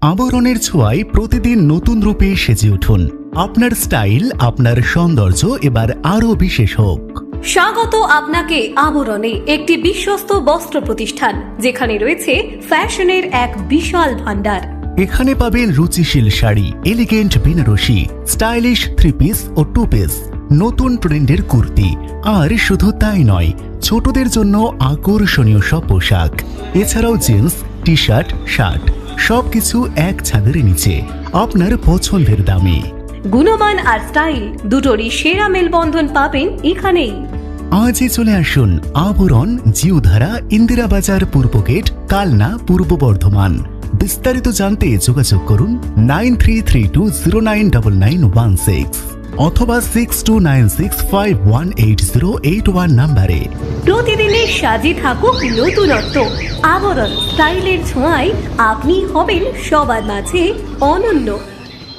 আবরণের ছোঁয়ায় প্রতিদিন নতুন রূপে সেজে উঠুন। আপনার স্টাইল, আপনার সৌন্দর্য এবার আরো বিশেষ হোক। স্বাগত আপনাকে আবরণে, একটি বিশ্বস্ত বস্ত্র প্রতিষ্ঠান যেখানে রয়েছে ফ্যাশনের এক বিশাল ভান্ডার। এখানে পাবেন রুচিশীল sari, elegant Benarasi, stylish 3 piece ও 2 পিস, নতুন ট্রেন্ডের কুর্তি। আর শুধু তাই নয়, ছোটদের জন্য আকর্ষণীয় সব পোশাক। এছাড়াও জিন্স, টি শার্ট, শার্ট, সবকিছু এক ছাদের নিচে আপনার পছন্দের দামে। গুণমান আর স্টাইল দুটোরই সেরা মেলবন্ধন পাবেন এখানেই। আজই চলে আসুন আবরণ, জিউধারা, ইন্দিরা বাজার, পূর্ব গেট, কালনা, পূর্ব বর্ধমান। বিস্তারিত জানতে যোগাযোগ করুন 9332099916 অথবা 6296518081 নাম্বারে। প্রতিদিনের সাজে থাকুক নতুনত্ব। আবরণ স্টাইলের ছোঁয়ায় আপনি হবেন সবার মাঝে অনন্য।